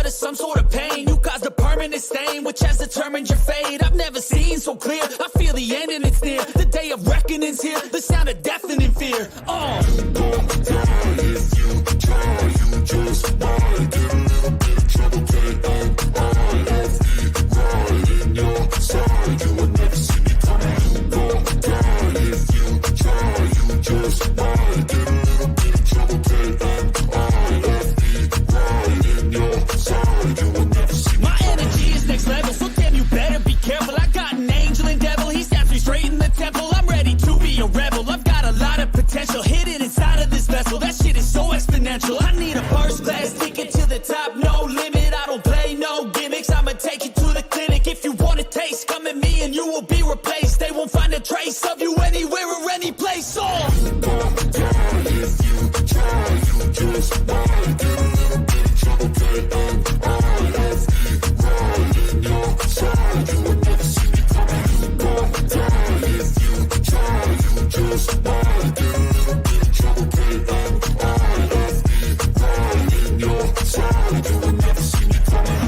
of some sort of pain. You caused a permanent stain, which has determined your fate. I've never seen so clear. I feel the end and it's near. The day of reckoning's here. The sound of deafening fear. If you try, you just might get a little bit of trouble. Right in your side, you will never see me coming. You gon' die if you try. You just might get a little bit of trouble. Right in your side, you will never see me. My energy is next level, so damn you better be careful. I got an angel and devil, he snaps me straight in the temple. I'm ready to be a rebel. I've got a lot of potential hidden inside of this vessel. That shit is so exponential. I need a first class ticket to the top, no limit. I don't play no gimmicks. I'ma take you to the clinic. If you want a taste, come at me and you will be replaced. They won't find a trace of you anywhere or any place. If you try, you just might get a little bit of trouble. Right in your side, you will never see me coming. You gon' die if you try. You just might get a little bit of trouble. Right in your side, you will never see me coming.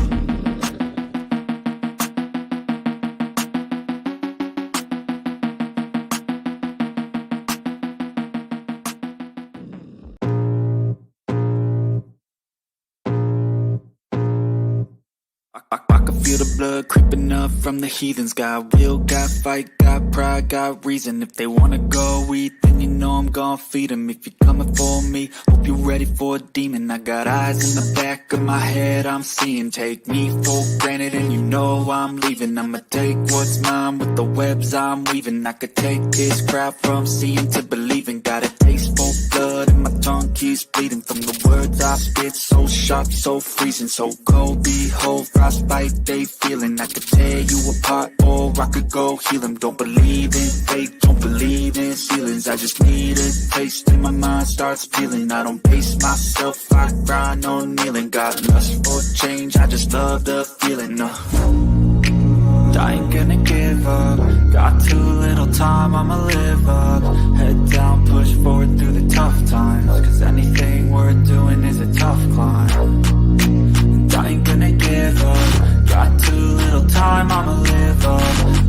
I can feel the blood creeping up from the heathens. Got will, got fight, got pride, got reason. If they wanna go eat, then you know I'm gon' feed them. If you're coming for me, hope you're ready for a demon. I got eyes in the back of my head, I'm seeing. Take me for granted and you know I'm leaving. I'ma take what's mine with the webs I'm weaving. I could take this crowd from seeing to believing. Got a taste for blood and my tongue keeps bleeding. From the words I spit, so sharp, so freezing. So cold, behold, frostbite they feeling. I could tear you apart or I could go heal them. Don't believe in fate, don't believe in ceilings. I just need a taste and my mind starts feeling. I don't pace myself, I grind on kneeling. Got lust for change, I just love the feeling. I ain't gonna give up. Got too little time, I'ma live up. Head down, push forward through the tough times. Cause anything worth doing is a tough climb. And I ain't gonna give up. Got too little time, I'ma live up.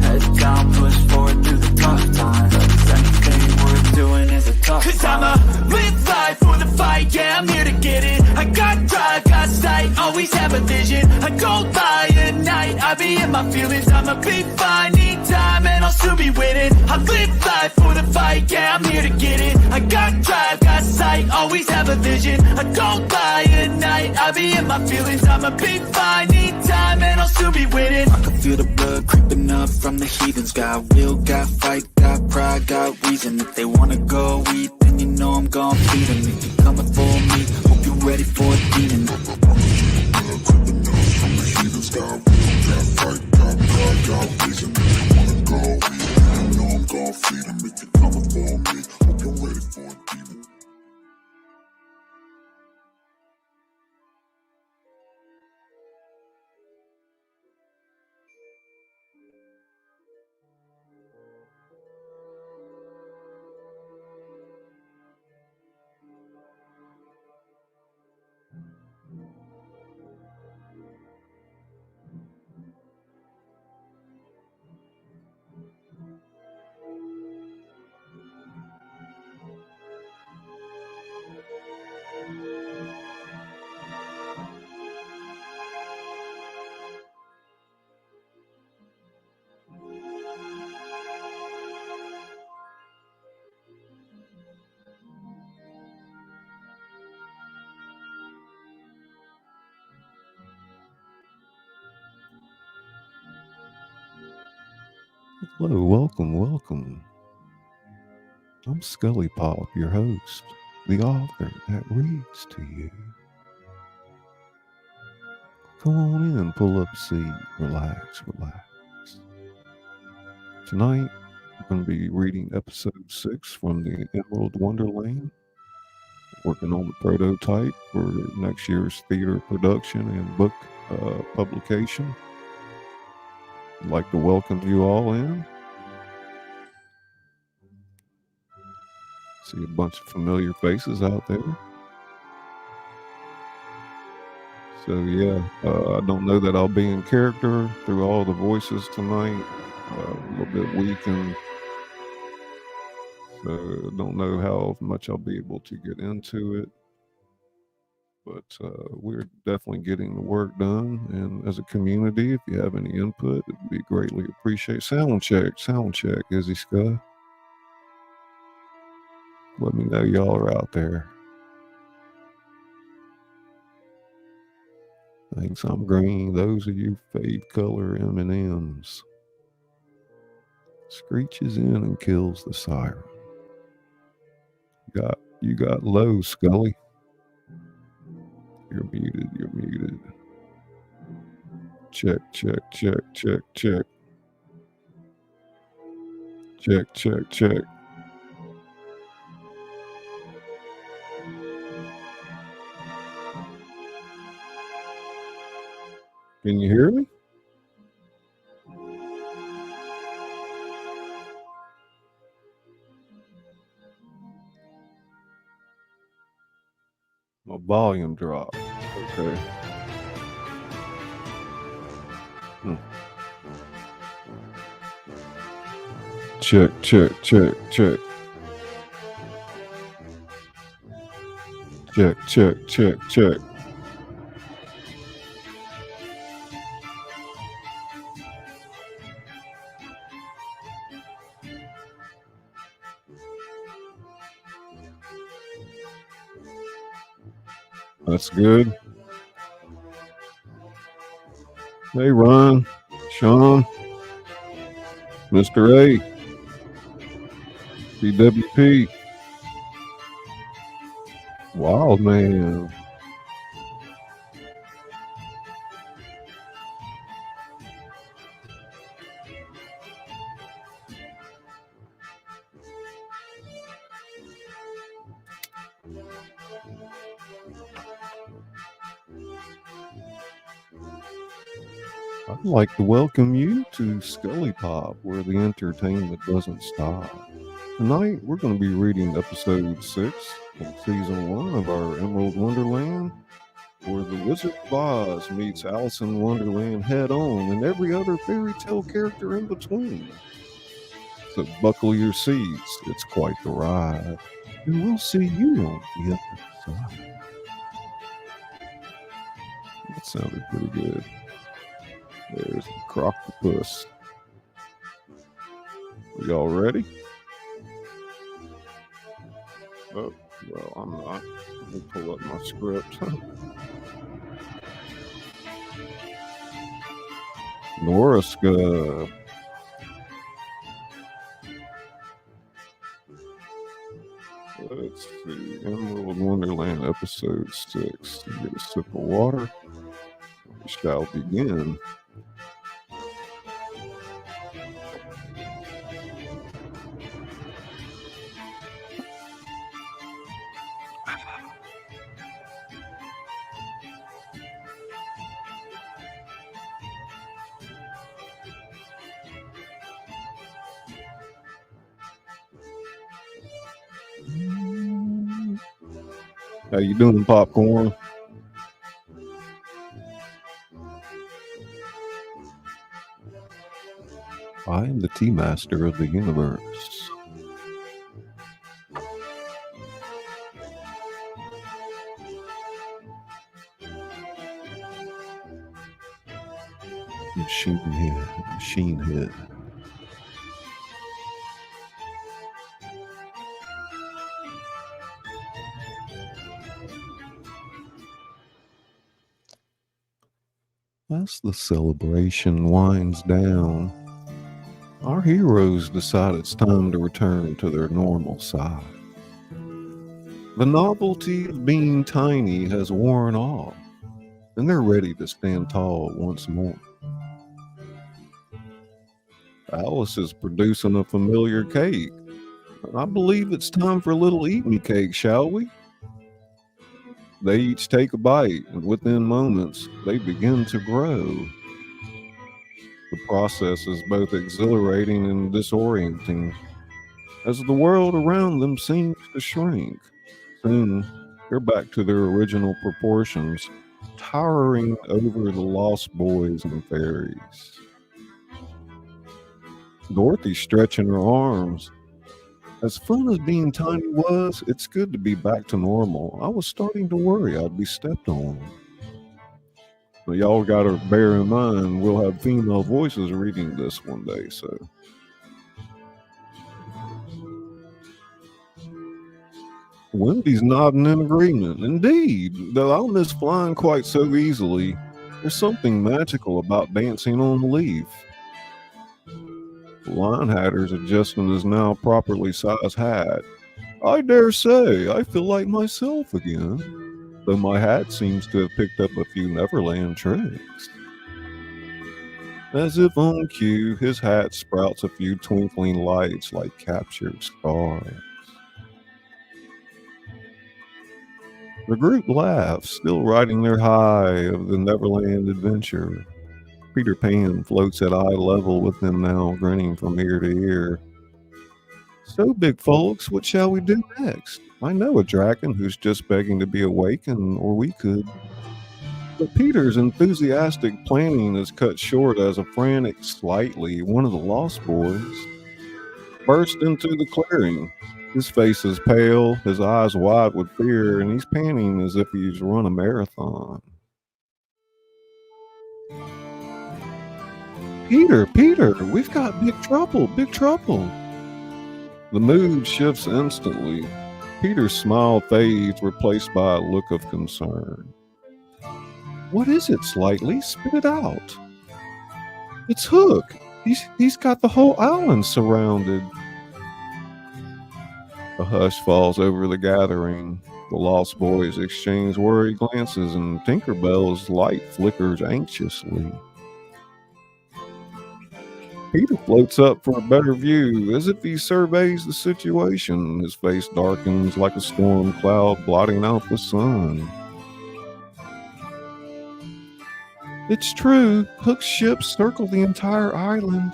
Head down, push forward through the tough times. Cause anything worth doing is a tough climb. Cause I'ma live life for the fight, yeah, I'm here to get it. I got drive, got sight, always have a vision. I don't lie at night, I be in my feelings. I'ma be fine, need time, and I'll soon be winning. I live life for the fight, yeah, I'm here to get it. I got drive, got sight, always have a vision. I don't lie at night, I be in my feelings. I'ma be fine, need time, and I'll soon be winning. I can feel the blood creeping up from the heathens. Got will, got fight, got pride, got reason. If they wanna go eat, then you know I'm gon' feed them. If you're coming for me, hope you're ready for a demon. Creeping up from the heathens. Got will, got fight, got pride, got reason. If you wanna go eat, then you know I'm gon' feed them. If you're coming for me, hope you're ready for a demon. Hello, welcome. I'm Scully Pop, your host, the author that reads to you. Come on in, pull up a seat, relax. Tonight, I'm going to be reading episode 6 from the Emerald Wonderland, working on the prototype for next year's theater production and book publication. I'd like to welcome you all in. See a bunch of familiar faces out there. So yeah, I don't know that I'll be in character through all the voices tonight. A little bit weakened, so don't know how much I'll be able to get into it. But we're definitely getting the work done. And as a community, if you have any input, it'd be greatly appreciated. Sound check, Izzy Scully. Let me know y'all are out there. Thanks, I'm green. Those of you fade color M&Ms. Screeches in and kills the siren. You got low, Scully. You're muted. Check. Check. Can you hear me? My volume dropped. Okay. Check. Check. That's good. Hey, Ron, Sean, Mr. A, BWP, Wild Man. I'd like to welcome you to Scully Pop, where the entertainment doesn't stop. Tonight, we're going to be reading episode 6 of season 1 of our Emerald Wonderland, where the Wizard of Oz meets Alice in Wonderland head on and every other fairy tale character in between. So buckle your seats, it's quite the ride, and we'll see you on the other side. That sounded pretty good. There's the croctopus. Y'all ready? Oh, well, I'm not. Let me pull up my script. Noriska. Let's see. Emerald Wonderland episode 6. Get a sip of water. We shall begin. How you doing, Popcorn? I am the tea master of the universe. Machine head. As the celebration winds down, our heroes decide it's time to return to their normal side. The novelty of being tiny has worn off, and they're ready to stand tall once more. Alice is producing a familiar cake. I believe it's time for a little eat me cake, shall we? They each take a bite, and within moments, they begin to grow. The process is both exhilarating and disorienting, as the world around them seems to shrink. Soon, they're back to their original proportions, towering over the lost boys and fairies. Dorothy stretching her arms. As fun as being tiny was, it's good to be back to normal. I was starting to worry I'd be stepped on. But y'all gotta bear in mind, we'll have female voices reading this one day, so. Wendy's nodding in agreement. Indeed, though I'll miss flying quite so easily. There's something magical about dancing on a leaf. The line hatter's adjusting his now properly sized hat. I dare say I feel like myself again, though my hat seems to have picked up a few Neverland tricks. As if on cue, his hat sprouts a few twinkling lights like captured stars. The group laughs, still riding their high of the Neverland adventure. Peter Pan floats at eye level with them now, grinning from ear to ear. So, big folks, what shall we do next? I know a dragon who's just begging to be awakened, or we could. But Peter's enthusiastic planning is cut short as a frantic Slightly, one of the Lost Boys, burst into the clearing. His face is pale, his eyes wide with fear, and he's panting as if he's run a marathon. Peter, we've got big trouble, big trouble. The mood shifts instantly. Peter's smile fades, replaced by a look of concern. What is it, Slightly? Spit it out. It's Hook. He's got the whole island surrounded. A hush falls over the gathering. The Lost Boys exchange worried glances, and Tinkerbell's light flickers anxiously. Peter floats up for a better view, as if he surveys the situation. His face darkens like a storm cloud blotting out the sun. It's true. Hook's ships circle the entire island.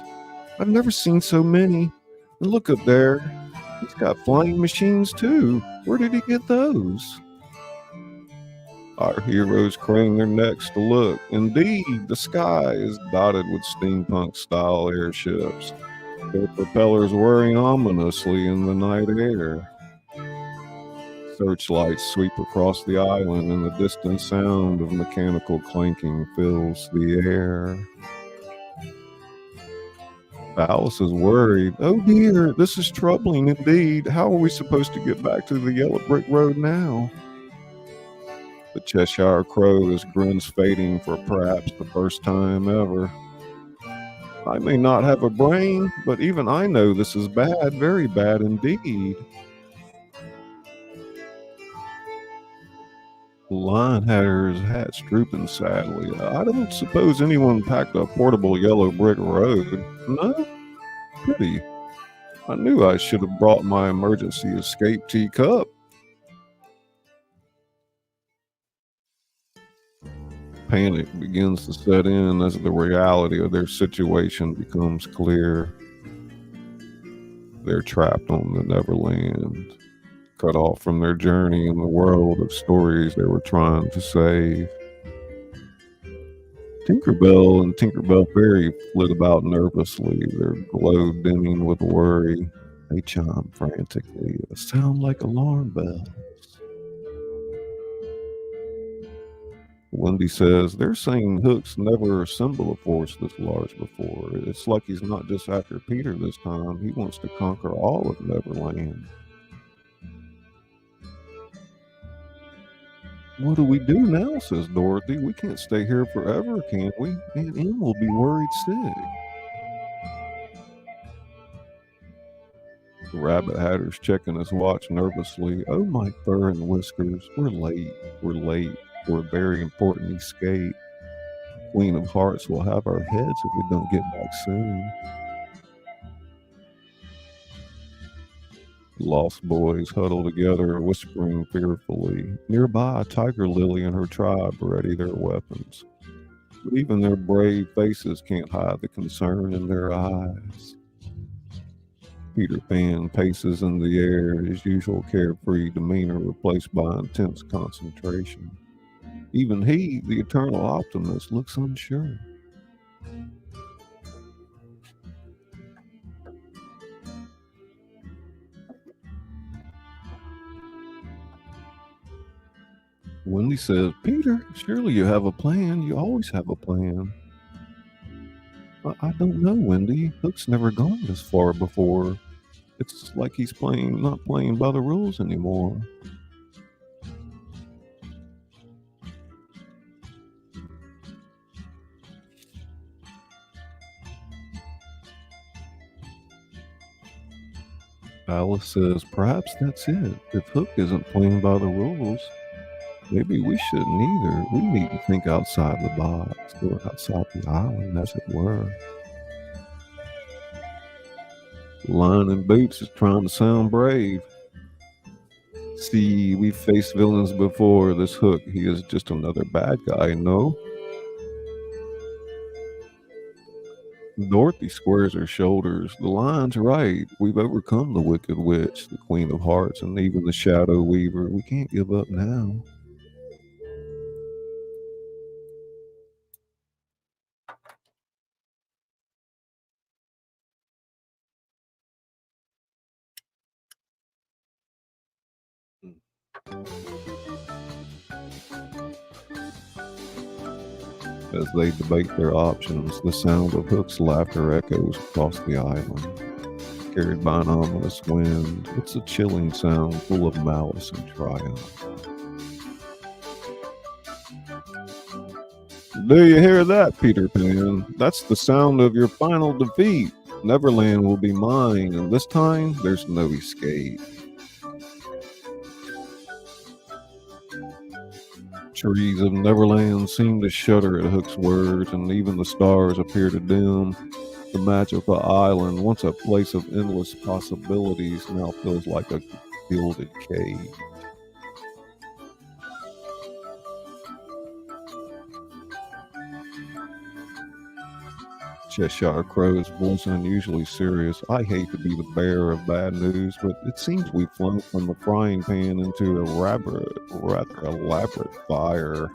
I've never seen so many. And look up there. He's got flying machines too. Where did he get those? Our heroes crane their necks to look. Indeed, the sky is dotted with steampunk-style airships, their propellers whirring ominously in the night air. Searchlights sweep across the island, and the distant sound of mechanical clanking fills the air. Alice is worried. Oh dear, this is troubling indeed. How are we supposed to get back to the yellow brick road now? The Cheshire Crow is grins fading for perhaps the first time ever. I may not have a brain, but even I know this is bad, very bad indeed. The line hatter's hat's drooping sadly. I don't suppose anyone packed a portable yellow brick road. No? Pity. I knew I should have brought my emergency escape teacup. Panic begins to set in as the reality of their situation becomes clear. They're trapped on the Neverland, cut off from their journey in the world of stories they were trying to save. Tinkerbell and Tinkerbell Fairy flit about nervously, their glow dimming with worry. They chime frantically, a sound like alarm bells. Wendy says, they're saying Hook's never assembled a force this large before. It's like he's not just after Peter this time. He wants to conquer all of Neverland. What do we do now, says Dorothy. We can't stay here forever, can we? Aunt Em will be worried sick. The Rabbit Hatter's checking his watch nervously. Oh, my fur and whiskers. We're late. For a very important escape. Queen of Hearts will have our heads if we don't get back soon. The Lost Boys huddle together, whispering fearfully. Nearby, Tiger Lily and her tribe ready their weapons. But even their brave faces can't hide the concern in their eyes. Peter Pan paces in the air, his usual carefree demeanor replaced by intense concentration. Even he, the eternal optimist, looks unsure. Wendy says, Peter, surely you have a plan. You always have a plan. I don't know, Wendy. Hook's never gone this far before. It's like he's not playing by the rules anymore. Alice says, perhaps that's it. If Hook isn't playing by the rules, maybe we shouldn't either. We need to think outside the box, go outside the island, as it were. Lion in Boots is trying to sound brave. See, we've faced villains before. This Hook, he is just another bad guy, no? Dorothy squares her shoulders. The lion's right. We've overcome the Wicked Witch, the Queen of Hearts, and even the Shadow Weaver. We can't give up now. As they debate their options, the sound of Hook's laughter echoes across the island, carried by an ominous wind. It's a chilling sound full of malice and triumph. Do you hear that, Peter Pan? That's the sound of your final defeat. Neverland will be mine, and this time there's no escape. Trees of Neverland seem to shudder at Hook's words, and even the stars appear to dim. The magical island, once a place of endless possibilities, now feels like a gilded cave. Cheshire Crow's voice unusually serious. I hate to be the bearer of bad news, but it seems we've flown from the frying pan into a rather elaborate fire.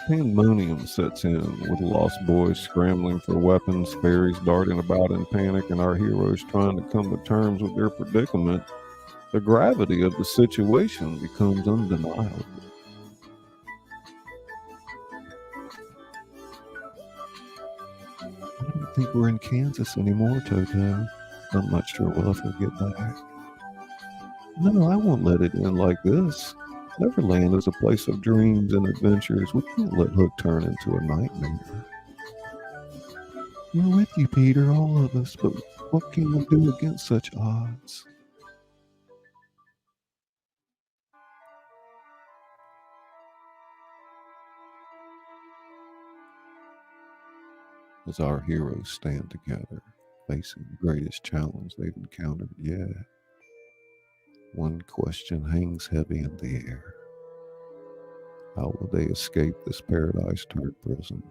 Pandemonium sets in, with lost boys scrambling for weapons, fairies darting about in panic, and our heroes trying to come to terms with their predicament. The gravity of the situation becomes undeniable. I don't think we're in Kansas anymore, Toto. I'm not sure we'll ever get back. No, I won't let it end like this. Neverland is a place of dreams and adventures. We can't let Hook turn into a nightmare. We're with you, Peter, all of us, but what can we do against such odds? As our heroes stand together, facing the greatest challenge they've encountered yet, one question hangs heavy in the air. How will they escape this paradise-turned prison?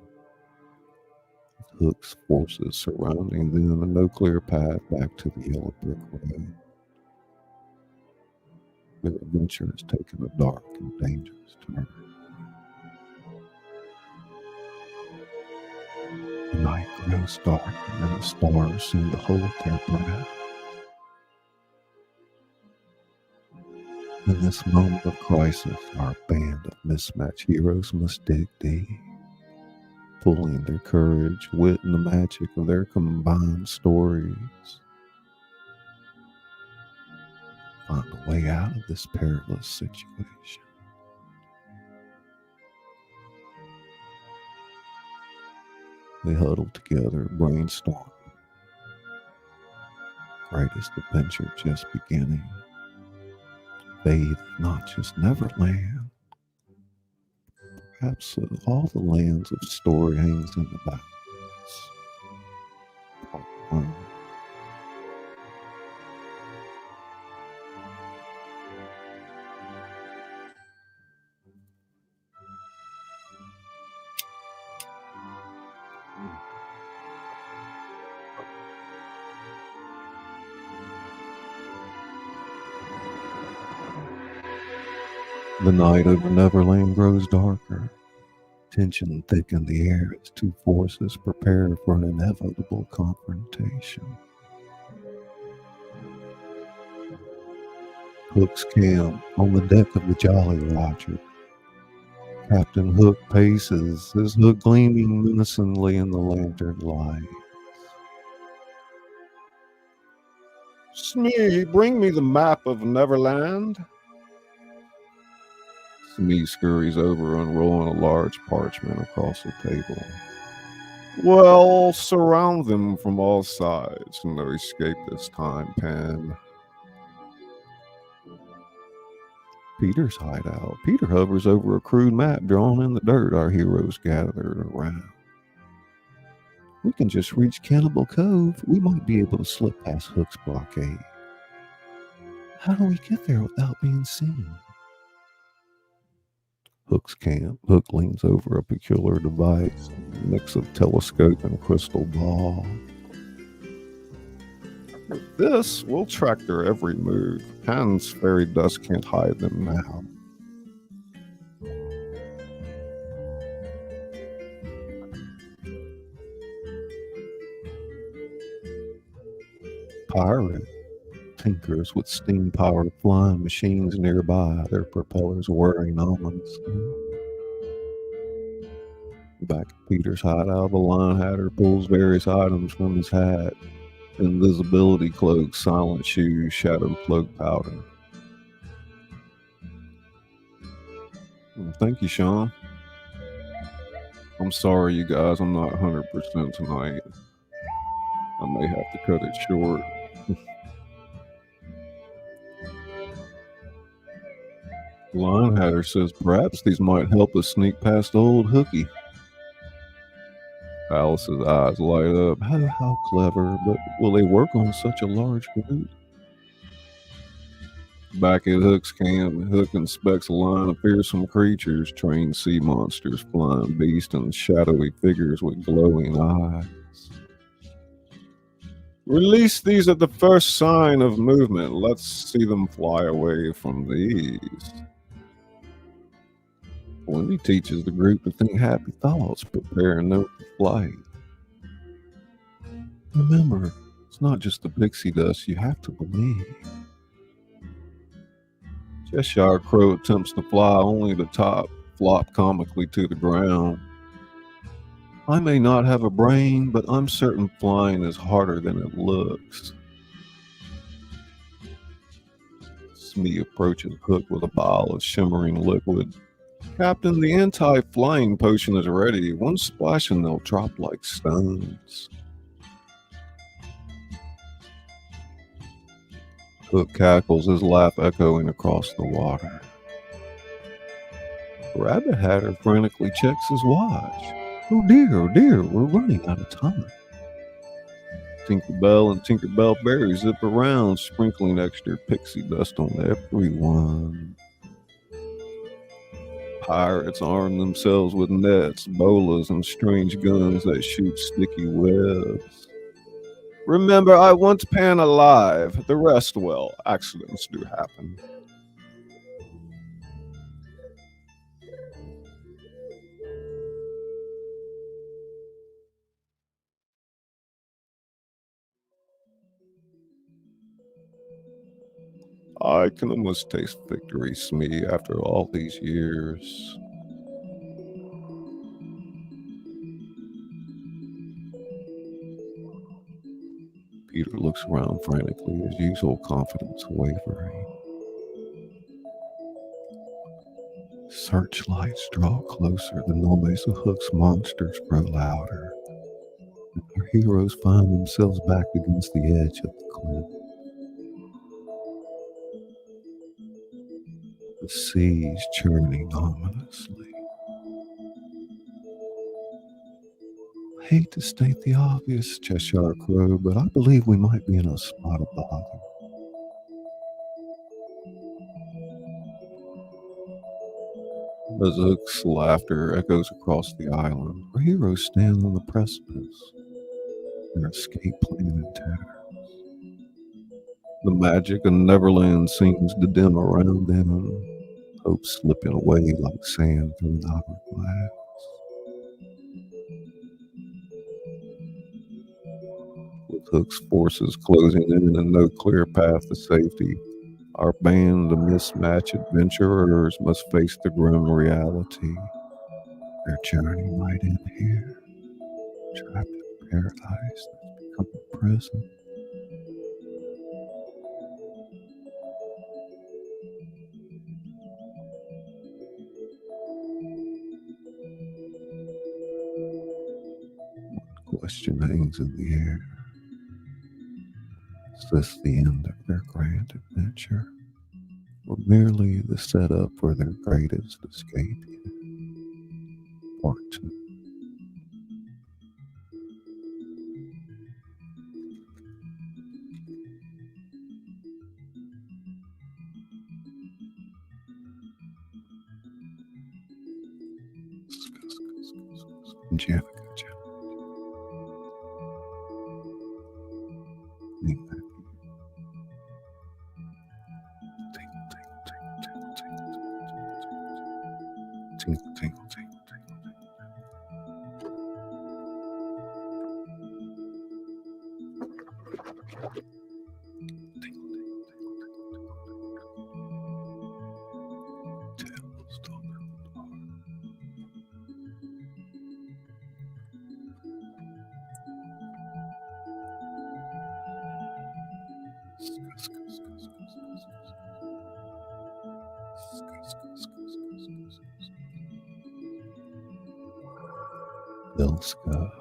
With Hook's forces surrounding them and no clear path back to the yellow brick road. Their adventure has taken a dark and dangerous turn. The night grows dark and the stars seem to hold their breath. In this moment of crisis, our band of mismatched heroes must dig deep, pulling their courage, wit, and the magic of their combined stories. Find a way out of this perilous situation. They huddle together, brainstorming. Greatest adventure just beginning. Bathe not just Neverland. Perhaps all the lands of story hangs in the balance. Part 1. The night over Neverland grows darker. Tension thick in the air as two forces prepare for an inevitable confrontation. Hook's camp on the deck of the Jolly Roger. Captain Hook paces, his hook gleaming menacingly in the lantern light. Smee, bring me the map of Neverland. Smee scurries over, unrolling a large parchment across the table. Well, surround them from all sides. No escape this time, Pan. Peter's hideout. Peter hovers over a crude map drawn in the dirt. Our heroes gather around. We can just reach Cannibal Cove. We might be able to slip past Hook's blockade. How do we get there without being seen? Hook's camp. Hook leans over a peculiar device, a mix of telescope and crystal ball. With this, we'll track their every move. Pan's fairy dust can't hide them now. Pirate tinkers with steam-powered flying machines nearby, their propellers whirring ominously. Back at Peter's hideout, the line hatter pulls various items from his hat. Invisibility cloak, silent shoes, shadow cloak powder. Thank you, Sean. I'm sorry, you guys, I'm not 100% tonight. I may have to cut it short. Line Hatter says perhaps these might help us sneak past old Hooky. Alice's eyes light up. How clever, but will they work on such a large group? Back at Hook's camp, Hook inspects a line of fearsome creatures, trained sea monsters, flying beasts, and shadowy figures with glowing eyes. Release these at the first sign of movement. Let's see them fly away from these. Wendy teaches the group to think happy thoughts, prepare a note for flight. Remember, it's not just the pixie dust, you have to believe. Cheshire Crow attempts to fly, only the top flop comically to the ground. I may not have a brain, but I'm certain flying is harder than it looks. Smee approaches Hook with a vial of shimmering liquid. Captain, the anti-flying potion is ready. One splash and they'll drop like stones. Hook cackles, his laugh echoing across the water. Rabbit Hatter frantically checks his watch. Oh dear, we're running out of time. Tinkerbell and Tinkerbell Berry zip around, sprinkling extra pixie dust on everyone. Pirates arm themselves with nets, bolas, and strange guns that shoot sticky webs. Remember, I want Pan alive. The rest, well, accidents do happen. I can almost taste victory, Smee, after all these years. Peter looks around frantically, his usual confidence wavering. Searchlights draw closer, the noise of Hook's monsters grow louder. And our heroes find themselves back against the edge of the cliff. The sea's churning ominously. I hate to state the obvious, Cheshire Crow, but I believe we might be in a spot of bother. As Hook's laughter echoes across the island, our heroes stand on the precipice, their escape plan in tatters. The magic of Neverland seems to dim around them. hope slipping away like sand through an hourglass. With Hook's forces closing in and no clear path to safety, our band of mismatched adventurers must face the grim reality. Their journey might end here, trapped in paradise that's become a prison. One question hangs in the air. Is this the end of their grand adventure, or merely the setup for their greatest escape? Part 2. Janica. Tingle, tingle, tingle, tingle. Let's go.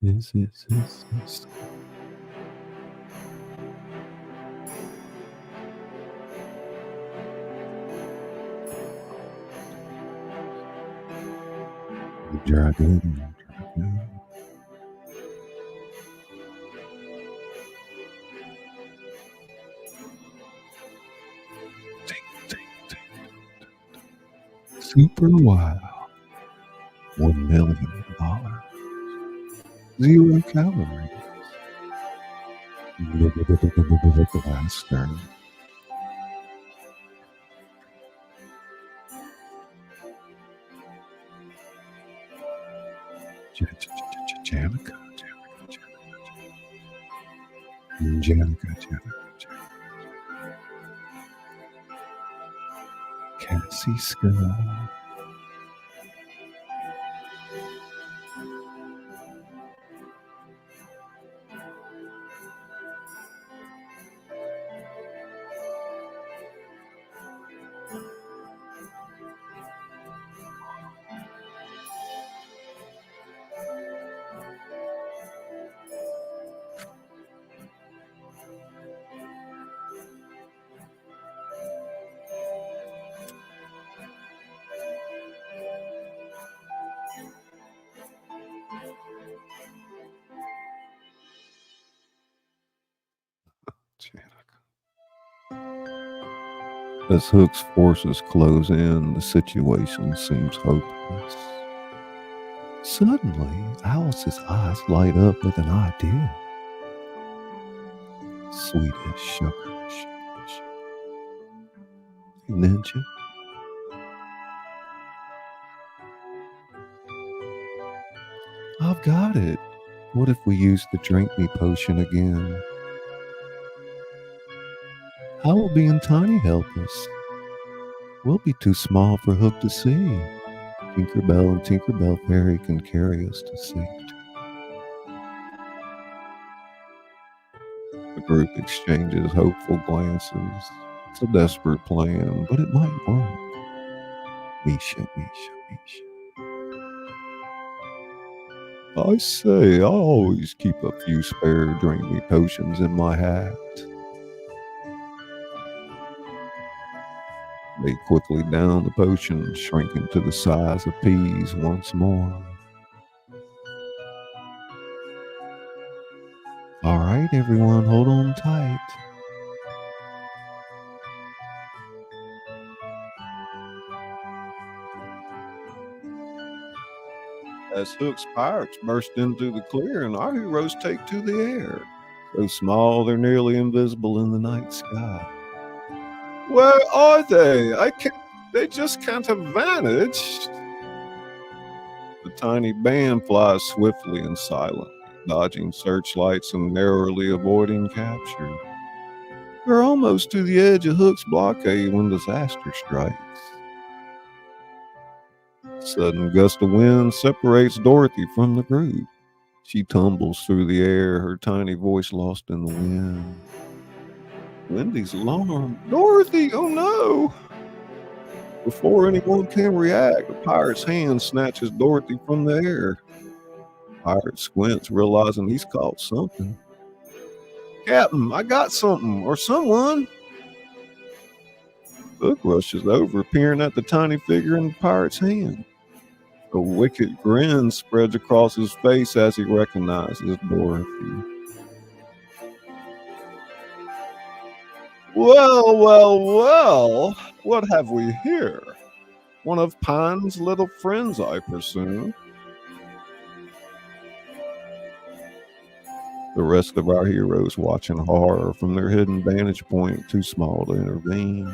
Yes. Dragon. Super wild. $1 million. 0 calories. Blaster. Janica. Cassie Scully. As Hook's forces close in, the situation seems hopeless. Suddenly, Alice's eyes light up with an idea. Sweet as sugar. Ninja. I've got it. What if we use the drink me potion again? How will being tiny help us? We'll be too small for Hook to see. Tinkerbell and Tinkerbell Fairy can carry us to safety. The group exchanges hopeful glances. It's a desperate plan, but it might work. Misha. I say, I always keep a few spare drink me potions in my hat. They quickly down the potion, shrinking to the size of peas once more. All right, everyone, hold on tight. As Hook's pirates burst into the clearing, our heroes take to the air. So small they're nearly invisible in the night sky. Where are they? They just can't have vanished. The tiny band flies swiftly and silently, dodging searchlights and narrowly avoiding capture. They're almost to the edge of Hook's blockade when disaster strikes. A sudden gust of wind separates Dorothy from the group. She tumbles through the air, her tiny voice lost in the wind. Wendy's alarmed. Dorothy, oh no! Before anyone can react, the pirate's hand snatches Dorothy from the air. The pirate squints, realizing he's caught something. Captain, I got something, or someone. Hook rushes over, peering at the tiny figure in the pirate's hand. A wicked grin spreads across his face as he recognizes Dorothy. Well, well, well, what have we here? One of Pine's little friends, I presume. The rest of our heroes watch in horror from their hidden vantage point, too small to intervene.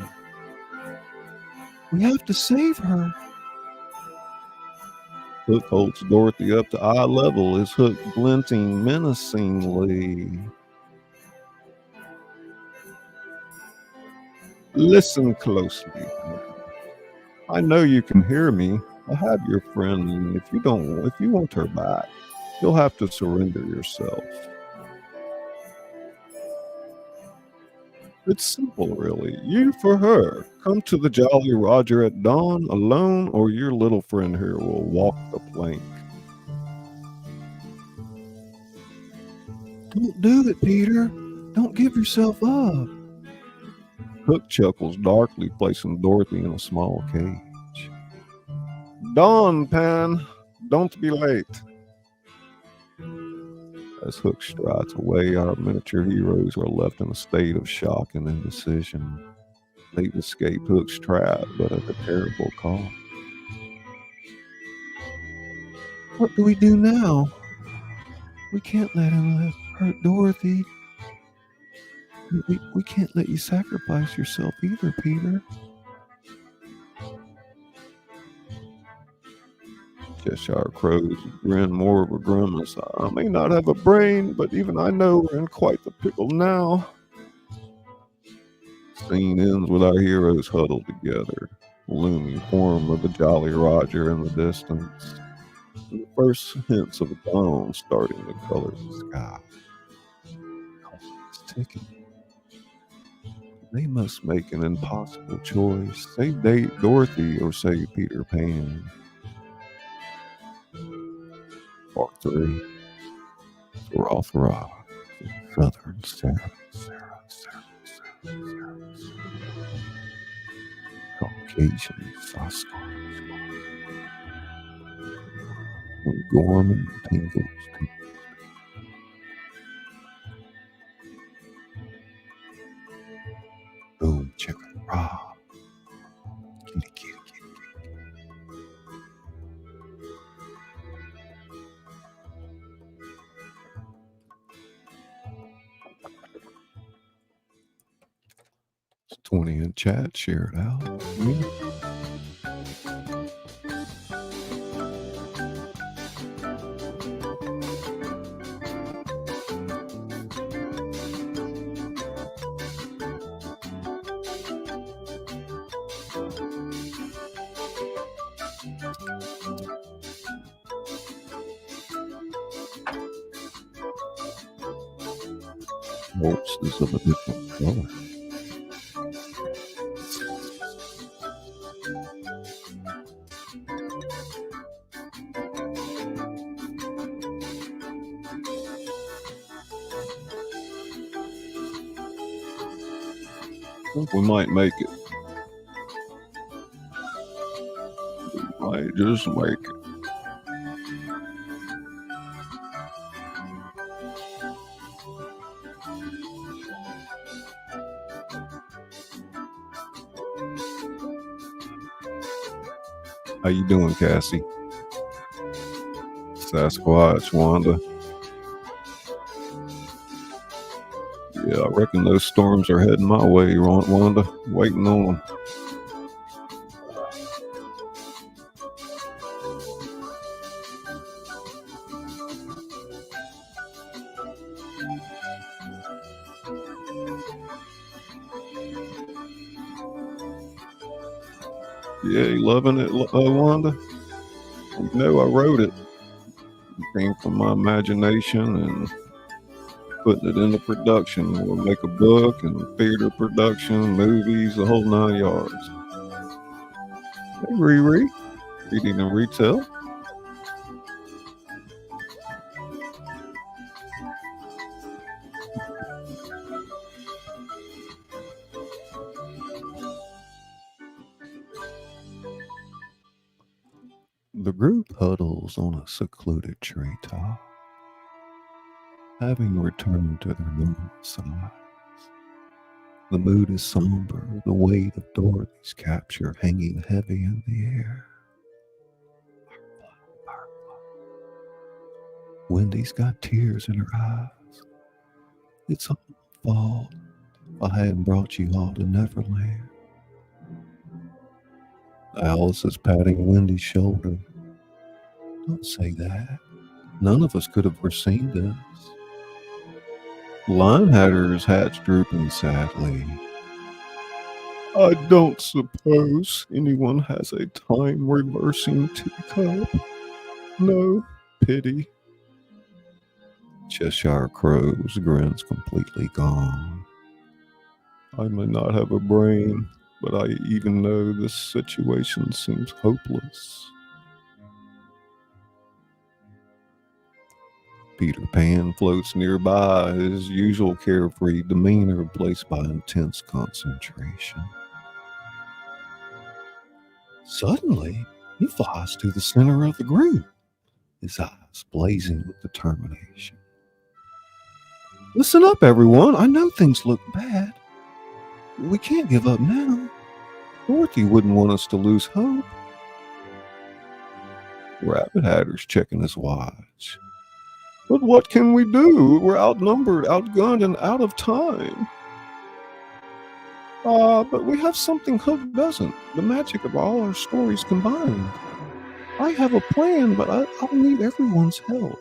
We have to save her. Hook holds Dorothy up to eye level, his hook glinting menacingly. Listen closely. I know you can hear me. I have your friend, and if you want her back, you'll have to surrender yourself. It's simple, really. You for her. Come to the Jolly Roger at dawn alone, or your little friend here will walk the plank. Don't do it, Peter. Don't give yourself up. Hook chuckles darkly, placing Dorothy in a small cage. Dawn, Pan. Don't be late. As Hook strides away, our miniature heroes are left in a state of shock and indecision. They've escaped Hook's trap, but at a terrible cost. What do we do now? We can't let him hurt Dorothy. We can't let you sacrifice yourself either, Peter. Cheshire Crow's grin more of a grimace. I may not have a brain, but even I know we're in quite the pickle now. Scene ends with our heroes huddled together, the looming form of the Jolly Roger in the distance, and the first hints of dawn starting to color the sky. It's ticking. They must make an impossible choice. Save Dorothy or save Peter Pan. Part 3. Roth Rock, Southern Sarah. Caucasian Sasquatch. Gorman tingles. Boom, chicken, raw. Kitty. 20 in chat, share it out. Hopes is of a different color. I think we might make it. We might just make it. How you doing, Cassie? Sasquatch, Wanda. Yeah, I reckon those storms are heading my way, Wanda. Waiting on them. Yeah, you loving it, Wanda? You know I wrote it. It came from my imagination and putting it into production. We'll make a book and theater production, movies, the whole 9 yards. Hey, Riri, reading and retell. The group huddles on a secluded treetop, having returned to their normal size. The mood is somber, the weight of Dorothy's capture hanging heavy in the air. Wendy's got tears in her eyes. It's all my fault. I hadn't brought you all to Neverland. Alice is patting Wendy's shoulder. Don't say that. None of us could have foreseen this. Linehatter's hat's drooping sadly. I don't suppose anyone has a time-reversing teacup. No pity. Cheshire Crow's grin's completely gone. I may not have a brain, but I even know this situation seems hopeless. Peter Pan floats nearby, his usual carefree demeanor replaced by intense concentration. Suddenly, he flies to the center of the group, his eyes blazing with determination. Listen up, everyone. I know things look bad. We can't give up now. Dorothy wouldn't want us to lose hope. Rabbit Hatter's checking his watch. But what can we do? We're outnumbered, outgunned, and out of time. But we have something Hook doesn't. The magic of all our stories combined. I have a plan, but I'll need everyone's help.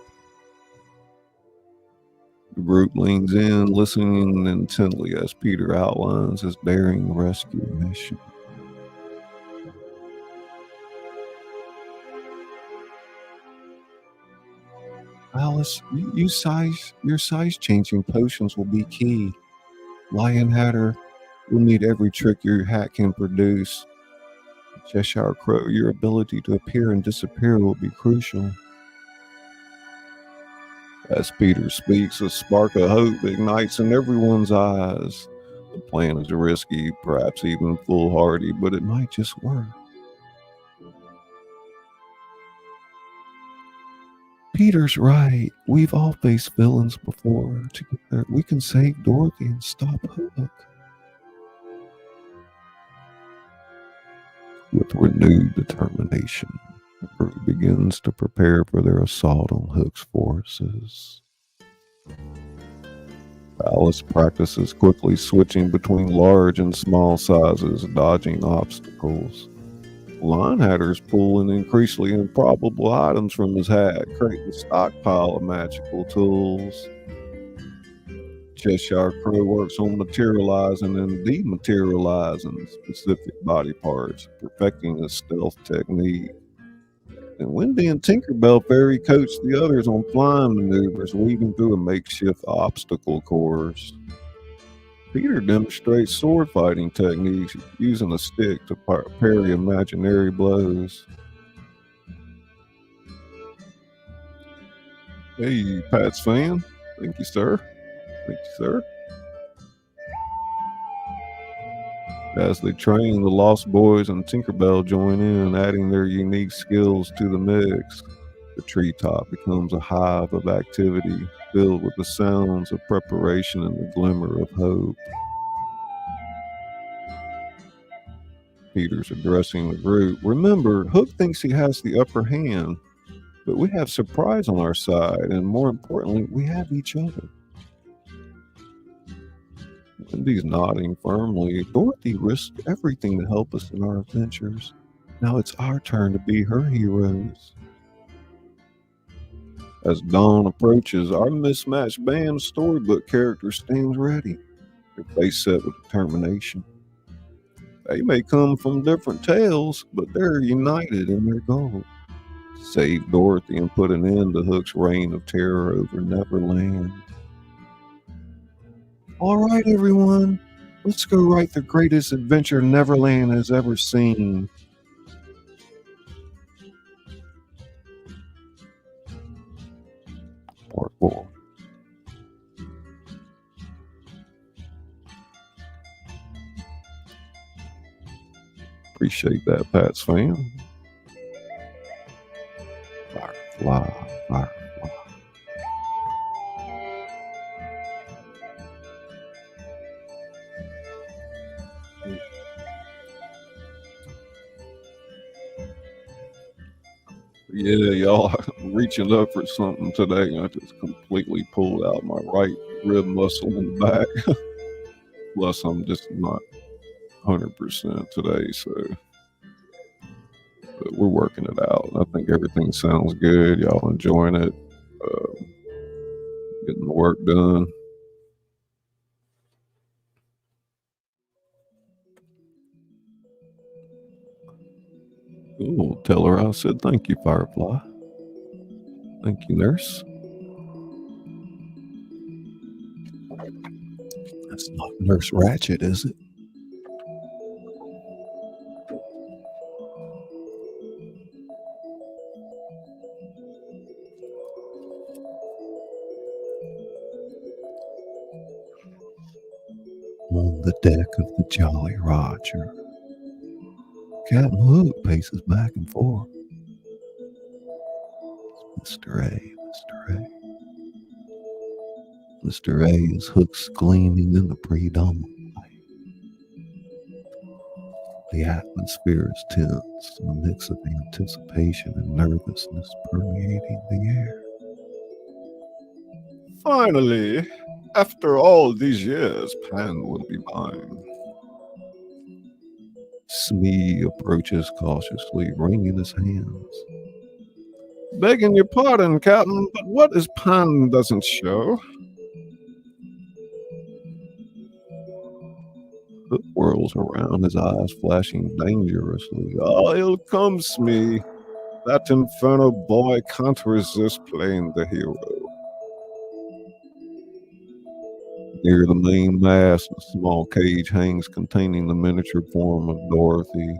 The group leans in, listening intently as Peter outlines his daring rescue mission. Alice, your size-changing potions will be key. Lion Hatter will need every trick your hat can produce. Cheshire Crow, your ability to appear and disappear will be crucial. As Peter speaks, a spark of hope ignites in everyone's eyes. The plan is risky, perhaps even foolhardy, but it might just work. Peter's right. We've all faced villains before. Together, we can save Dorothy and stop Hook. With renewed determination, the group begins to prepare for their assault on Hook's forces. Alice practices quickly switching between large and small sizes, dodging obstacles. Linehatter's pulling increasingly improbable items from his hat, creating a stockpile of magical tools. Cheshire Crow works on materializing and dematerializing specific body parts, perfecting a stealth technique. And Wendy and Tinkerbell Fairy coach the others on flying maneuvers, weaving through a makeshift obstacle course. Peter demonstrates sword fighting techniques, using a stick to parry imaginary blows. Hey, Pat's fan. Thank you, sir. Thank you, sir. As they train, the Lost Boys and Tinkerbell join in, adding their unique skills to the mix. The treetop becomes a hive of activity, filled with the sounds of preparation and the glimmer of hope. Peter's addressing the group. Remember, Hook thinks he has the upper hand, but we have surprise on our side, and more importantly, we have each other. Andy's nodding firmly. Dorothy risked everything to help us in our adventures. Now it's our turn to be her heroes. As dawn approaches, our mismatched band storybook character stands ready, their face set with determination. They may come from different tales, but they're united in their goal. Save Dorothy and put an end to Hook's reign of terror over Neverland. All right, everyone, let's go write the greatest adventure Neverland has ever seen. Part 4. Appreciate that, Pat's fan. Firefly, firefly. Yeah, y'all, I'm reaching up for something today. I just completely pulled out my right rib muscle in the back. Plus, I'm just not 100% today, so but we're working it out. I think everything sounds good. Y'all enjoying it, getting the work done. Ooh, tell her I said thank you, Firefly. Thank you, nurse. That's not Nurse Ratchet, is it? On the deck of the Jolly Roger, Captain Hook paces back and forth. Mr. A, Mr. A. Mr. A is Hook's gleaming in the pre-dawn light. The atmosphere is tense, a mix of anticipation and nervousness permeating the air. Finally, after all these years, Pan will be mine. Smee approaches cautiously, wringing his hands. Begging your pardon, Captain, but what is Pan doesn't show? Hook whirls around, his eyes flashing dangerously. Oh, here comes Smee. That infernal boy can't resist playing the hero. Near the main mast, a small cage hangs containing the miniature form of Dorothy.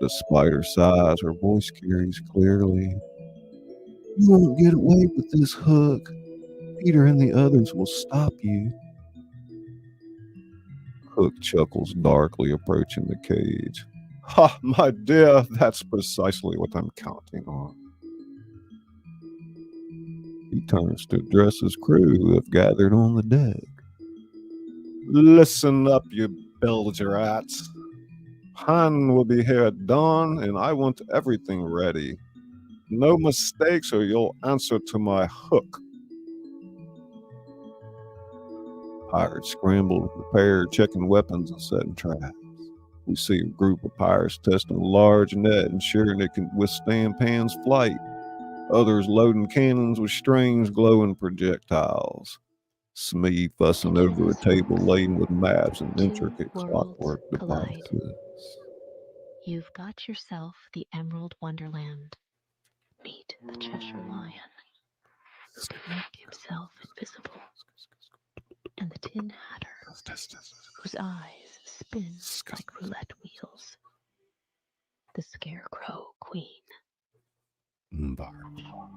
Despite her size, her voice carries clearly. You won't get away with this, Hook. Peter and the others will stop you. Hook chuckles darkly, approaching the cage. Ha, my dear, that's precisely what I'm counting on. He turns to address his crew who have gathered on the deck. Listen up, you bilgerats. Pan will be here at dawn, and I want everything ready. No mistakes or you'll answer to my hook. Pirates scramble to prepare, checking weapons and setting traps. We see a group of pirates testing a large net, ensuring it can withstand Pan's flight. Others loading cannons with strange glowing projectiles. Smee fussing over a table laden with maps and intricate clockwork devices. You've got yourself the Emerald Wonderland. Meet the Cheshire Lion, who can make himself invisible, and the Tin Hatter, whose eyes spin like roulette wheels. The Scarecrow Queen.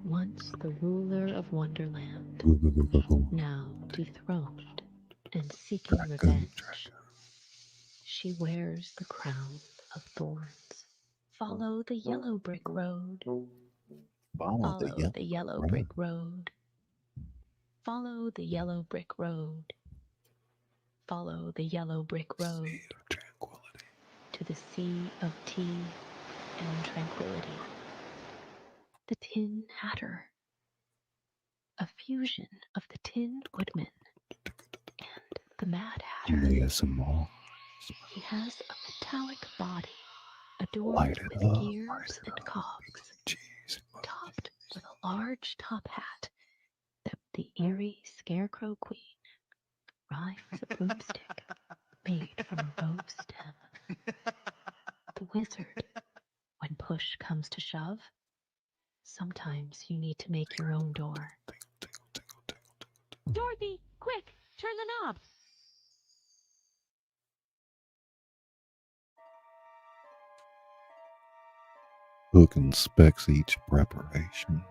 Once the ruler of Wonderland, now dethroned and seeking revenge. She wears the crown of thorns. Follow the yellow brick road. Follow the yellow brick road. Follow the yellow brick road. Follow the yellow brick road. To the sea of tea and tranquility. The Tin Hatter. A fusion of the Tin Woodman and the Mad Hatter. ASMR. He has a metallic body adorned Light it with up, gears light it and up. cogs, Jeez. topped with a large top hat that the eerie Scarecrow Queen rides a broomstick made from a rose stem. The wizard, when push comes to shove, sometimes you need to make your own door. Dorothy, quick, turn the knob. Hook inspects each preparation,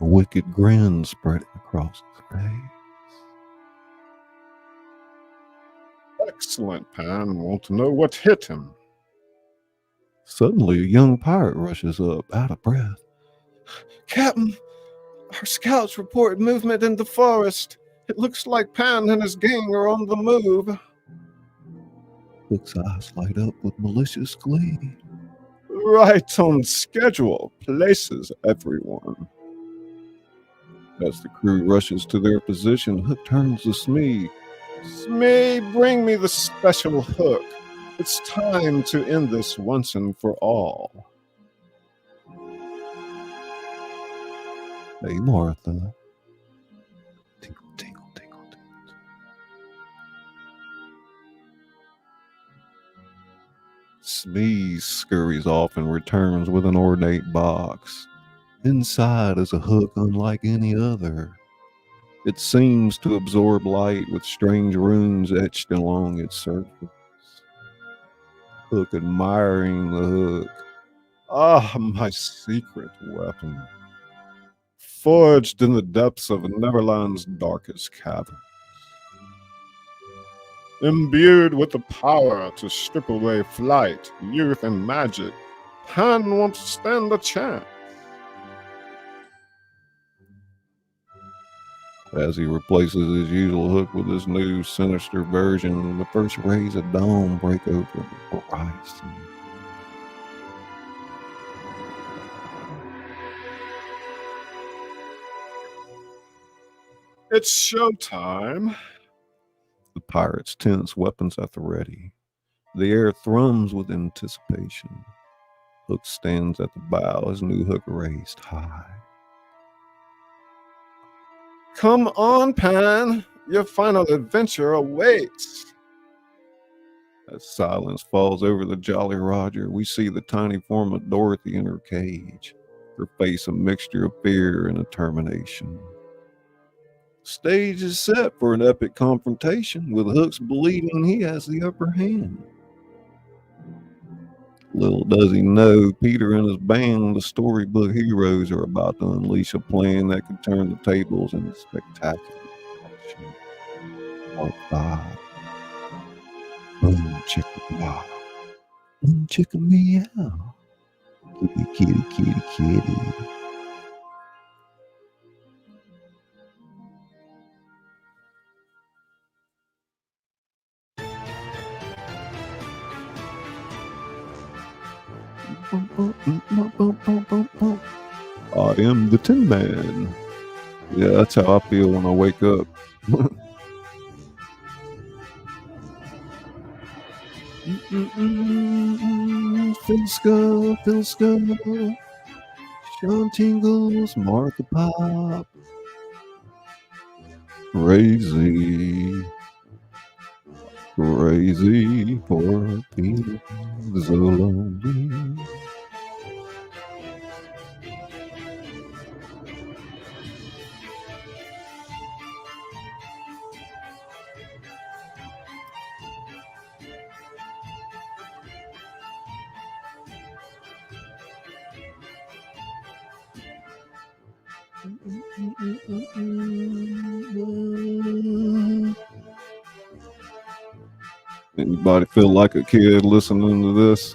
a wicked grin spreading across his face. Excellent, Pan. Want to know what hit him? Suddenly, a young pirate rushes up, out of breath. Captain, our scouts report movement in the forest. It looks like Pan and his gang are on the move. Hook's eyes light up with malicious glee. Right on schedule. Places everyone. As the crew rushes to their position, Hook turns to Smee. Smee, bring me the special hook. It's time to end this once and for all. Hey, Martha. Tingle, tingle, tingle, tingle. Smee scurries off and returns with an ornate box. Inside is a hook unlike any other. It seems to absorb light with strange runes etched along its surface. Hook admiring the hook. Ah, my secret weapon. Forged in the depths of Neverland's darkest caverns. Imbued with the power to strip away flight, youth, and magic, Pan won't stand a chance. As he replaces his usual hook with his new sinister version, the first rays of dawn break over the horizon. It's showtime. The pirates tense, weapons at the ready. The air thrums with anticipation. Hook stands at the bow, his new hook raised high. Come on, Pan. Your final adventure awaits. As silence falls over the Jolly Roger, we see the tiny form of Dorothy in her cage, her face a mixture of fear and determination. Stage is set for an epic confrontation, with Hooks believing he has the upper hand. Little does he know, Peter and his band of storybook heroes are about to unleash a plan that could turn the tables in a spectacular fashion. Part 5. Boom, chicka, wow. Boom, chicka, meow. Kitty, kitty, kitty, kitty. I am the Tin Man. Yeah, that's how I feel when I wake up. Phil Scull, Sean Tingles, Martha Pop, crazy for Peter so lonely. Anybody feel like a kid listening to this?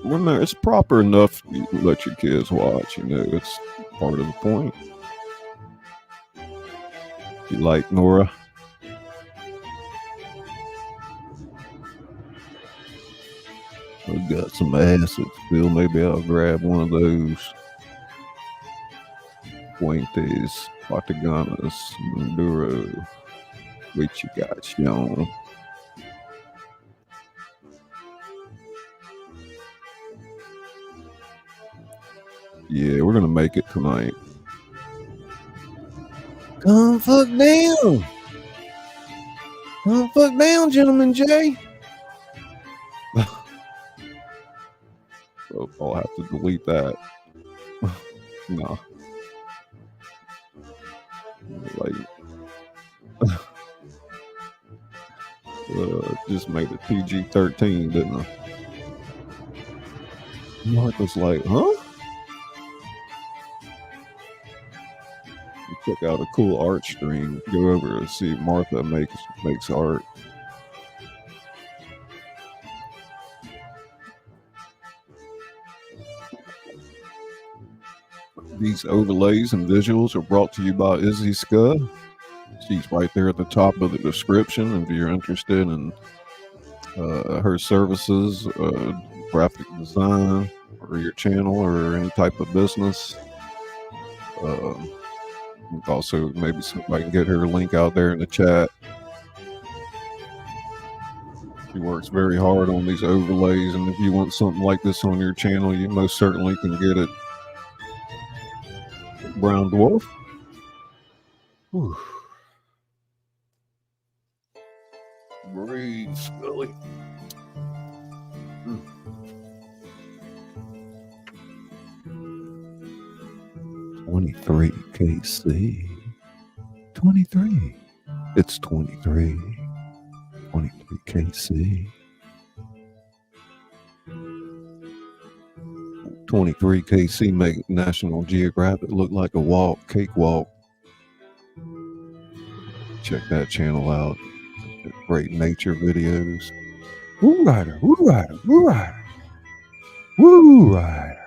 Remember, it's proper enough you can let your kids watch, it's part of the point. You like Nora? I've got some acids, Phil. Maybe I'll grab one of those. Puentes, Patagonas, Maduro, Wichigachion. Yeah, we're gonna make it tonight. Come fuck down! Come fuck down, Gentleman Jay! So I'll have to delete that. No. Like, just made it PG-13, didn't I? Martha's like, huh? Check out a cool art stream. Go over and see Martha makes art. These overlays and visuals are brought to you by Izzy Scud. She's right there at the top of the description if you're interested in her services, graphic design, or your channel, or any type of business. Also, maybe somebody can get her link out there in the chat. She works very hard on these overlays, and if you want something like this on your channel, you most certainly can get it. Brown Dwarf. Whew. Breathe, Scully. 23 KC. 23. It's 23. 23 KC. 23 KC make National Geographic look like a cakewalk. Check that channel out. Great nature videos. Woo rider, woo rider, woo rider. Woo rider.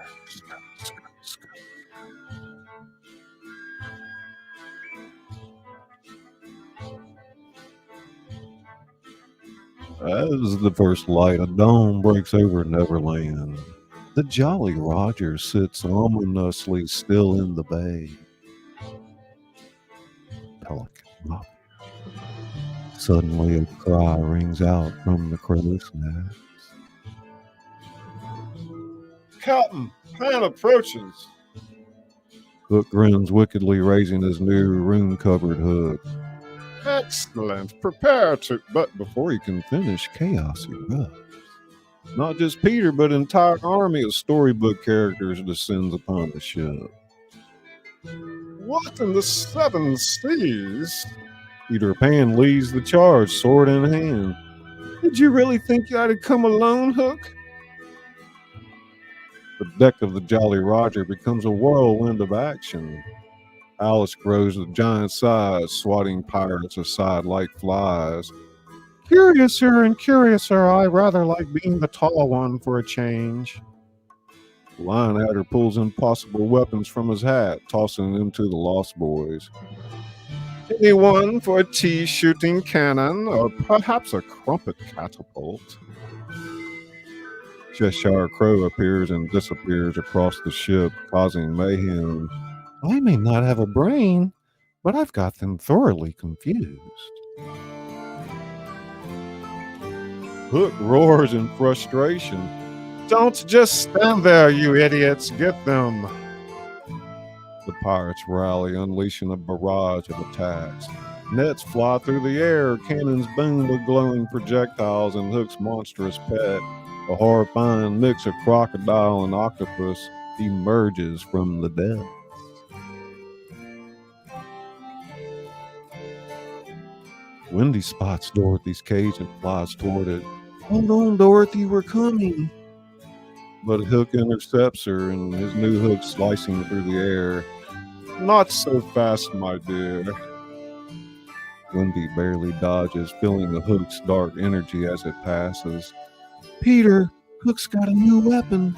As the first light of dawn breaks over Neverland, the Jolly Roger sits ominously still in the bay. Pelican Rock. Suddenly a cry rings out from the crow's nest. Captain, plan approaches. Hook grins wickedly, raising his new rune-covered hood. Excellent. Prepare to... But before he can finish, chaos erupts. Not just Peter, but an entire army of storybook characters descends upon the ship. What in the seven seas? Peter Pan leads the charge, sword in hand. Did you really think I'd have come alone, Hook? The deck of the Jolly Roger becomes a whirlwind of action. Alice grows with giant size, swatting pirates aside like flies. Curiouser and curiouser, I rather like being the tall one for a change. The Lion Adder pulls impossible weapons from his hat, tossing them to the Lost Boys. Anyone for a tea-shooting cannon, or perhaps a crumpet catapult? Cheshire Crow appears and disappears across the ship, causing mayhem. I may not have a brain, but I've got them thoroughly confused. Hook roars in frustration. Don't just stand there, you idiots. Get them. The pirates rally, unleashing a barrage of attacks. Nets fly through the air, cannons boom with glowing projectiles, and Hook's monstrous pet, a horrifying mix of crocodile and octopus, emerges from the depths. Wendy spots Dorothy's cage and flies toward it. Hold on, Dorothy, we're coming. But Hook intercepts her, and his new hook slicing through the air. Not so fast, my dear. Wendy barely dodges, feeling the hook's dark energy as it passes. Peter, Hook's got a new weapon.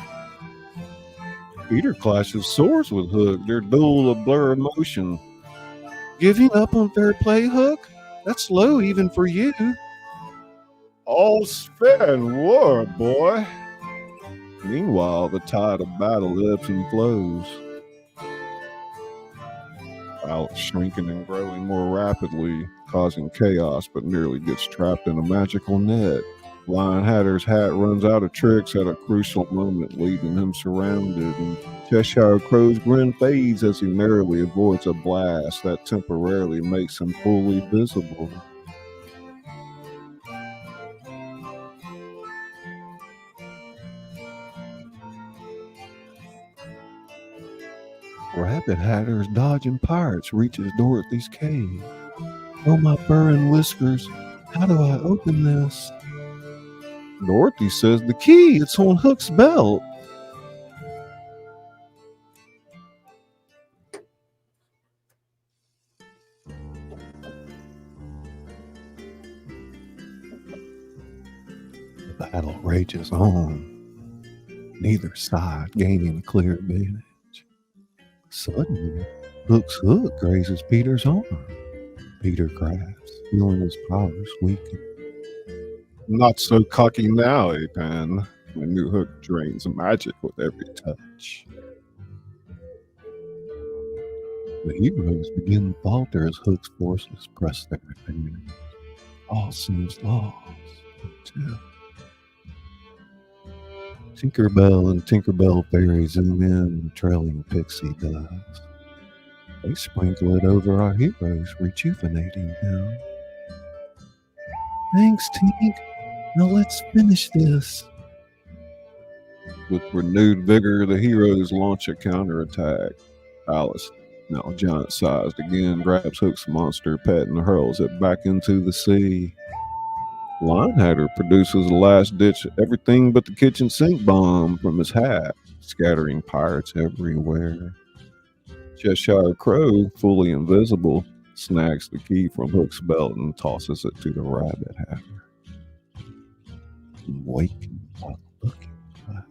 Peter clashes swords with Hook, their duel of blur emotion. Giving up on fair play, Hook? That's low even for you. All's fair in war, boy. Meanwhile, the tide of battle ebbs and flows. Alice shrinking and growing more rapidly, causing chaos, but nearly gets trapped in a magical net. Lion Hatter's hat runs out of tricks at a crucial moment, leaving him surrounded, and Cheshire Crow's grin fades as he narrowly avoids a blast that temporarily makes him fully visible. Rabbit Hatter's dodging pirates reaches Dorothy's cave. Oh, my fur and whiskers, how do I open this? Dorothy says the key, it's on Hook's belt. The battle rages on, neither side gaining a clear advantage. Suddenly, Hook's hook grazes Peter's arm. Peter grasps, feeling his powers weaken. Not so cocky now, Pan. My new hook drains magic with every touch. The heroes begin to falter as Hook's forces press their advantage. All seems lost until Tinkerbell and Tinkerbell Fairy zoom in, trailing pixie dust. They sprinkle it over our heroes, rejuvenating them. Thanks, Tink. Now let's finish this. With renewed vigor, the heroes launch a counterattack. Alice, now giant-sized again, grabs Hook's monster pet and hurls it back into the sea. Linehatter produces a last-ditch everything but the kitchen sink bomb from his hat, scattering pirates everywhere. Cheshire Crow, fully invisible, snags the key from Hook's belt and tosses it to the Rabbit Hatter. Waking by looking glass.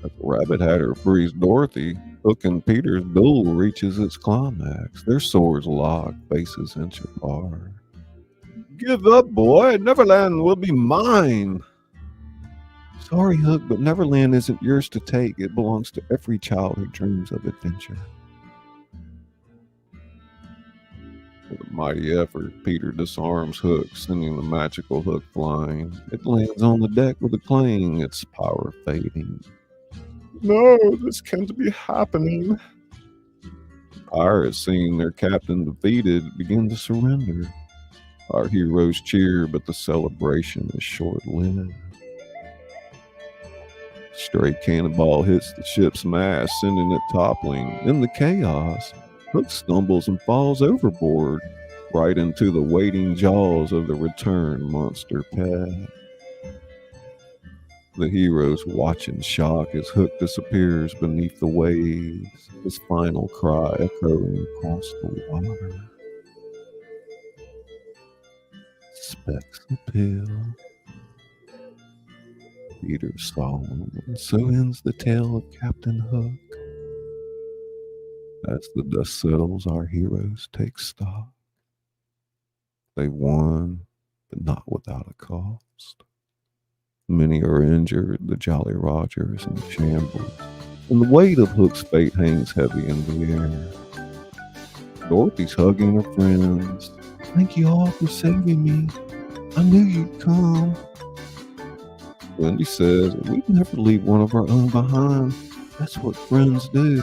As the Rabbit Hatter frees Dorothy, Hook and Peter's duel reaches its climax. Their swords lock, faces inch apart. Give up, boy. Neverland will be mine. Sorry, Hook, but Neverland isn't yours to take. It belongs to every child who dreams of adventure. With a mighty effort, Peter disarms Hook, sending the magical hook flying. It lands on the deck with a clang, its power fading. No, this can't be happening. Pirates, seeing their captain defeated, begin to surrender. Our heroes cheer, but the celebration is short-lived. Stray cannonball hits the ship's mast, sending it toppling. In the chaos, Hook stumbles and falls overboard, right into the waiting jaws of the returned monster pet. The heroes watch in shock as Hook disappears beneath the waves, his final cry echoing across the water. Specks appeal. Peter's solemn, and so ends the tale of Captain Hook. As the dust settles, our heroes take stock. They won, but not without a cost. Many are injured, the Jolly Rogers in shambles, and the weight of Hook's fate hangs heavy in the air. Dorothy's hugging her friends. Thank you all for saving me. I knew you'd come. Wendy says, we'd never leave one of our own behind. That's what friends do.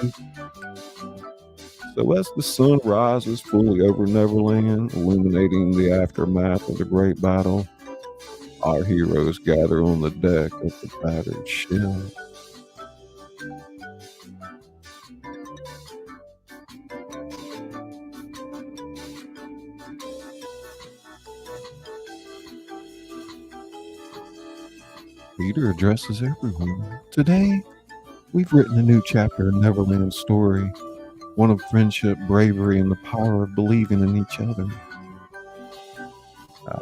So as the sun rises fully over Neverland, illuminating the aftermath of the great battle, our heroes gather on the deck of the battered ship. Peter addresses everyone. Today, we've written a new chapter in Neverland's story, one of friendship, bravery, and the power of believing in each other.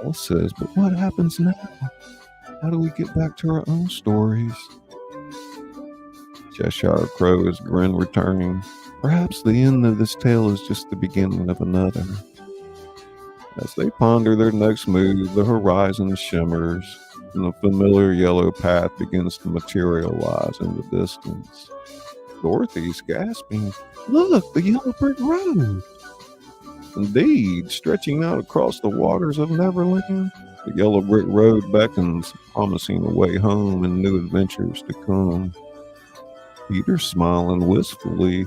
Alice says, but what happens now? How do we get back to our own stories? Cheshire Crow, his grin returning. Perhaps the end of this tale is just the beginning of another. As they ponder their next move, the horizon shimmers, and a familiar yellow path begins to materialize in the distance. Dorothy's gasping. Look, the yellow brick road. Indeed, stretching out across the waters of Neverland, the yellow brick road beckons, promising a way home and new adventures to come. Peter's smiling wistfully.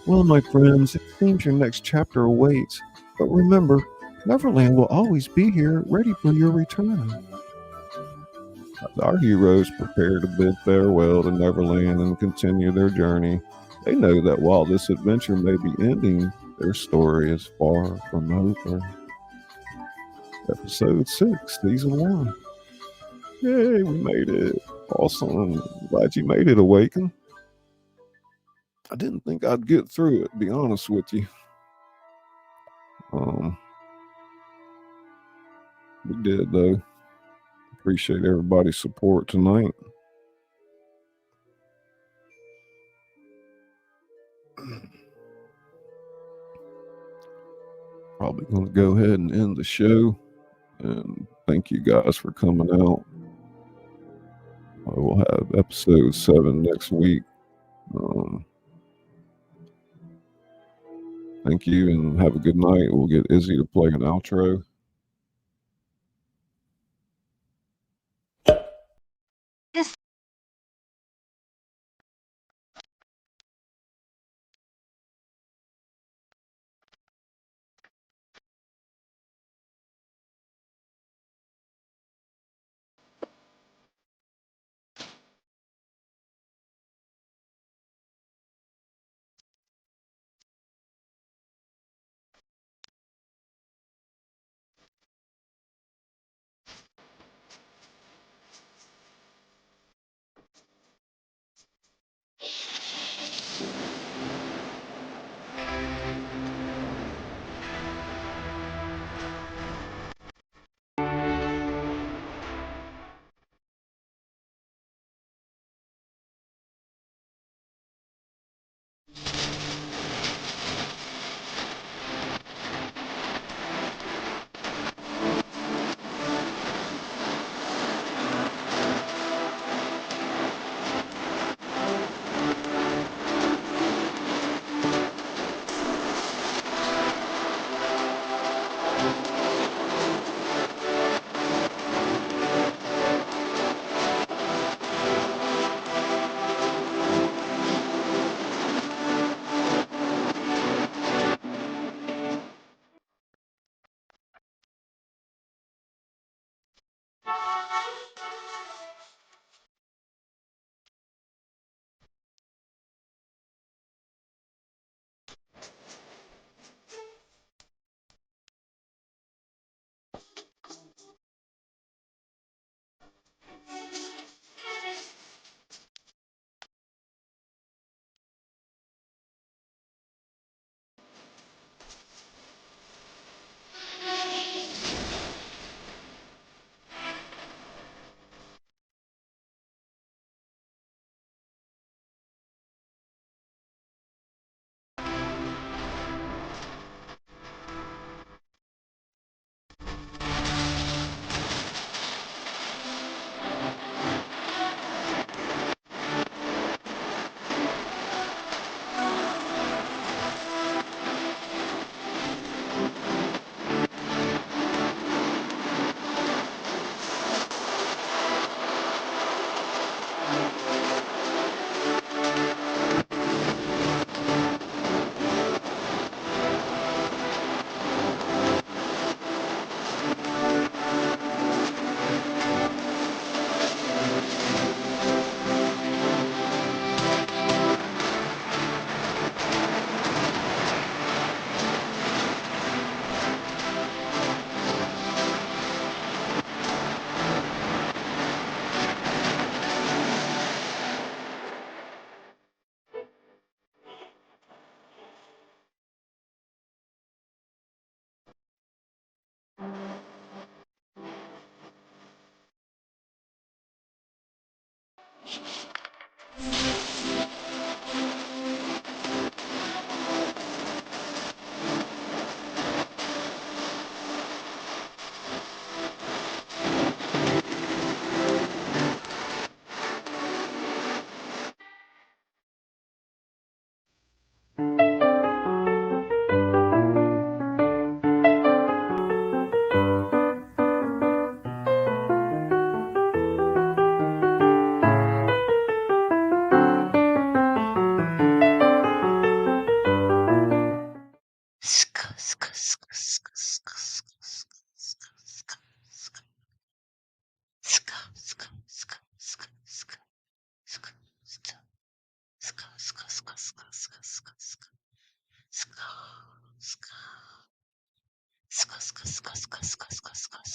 Well, my friends, it seems your next chapter awaits. But remember, Neverland will always be here, ready for your return. As our heroes prepare to bid farewell to Neverland and continue their journey, they know that while this adventure may be ending, their story is far from over. Episode 6, Season 1. Yay, we made it. Awesome. Glad you made it, Awaken. I didn't think I'd get through it, to be honest with you. We did, though. Appreciate everybody's support tonight. Probably going to go ahead and end the show. And thank you guys for coming out. We'll have episode 7 next week. Thank you and have a good night. We'll get Izzy to play an outro.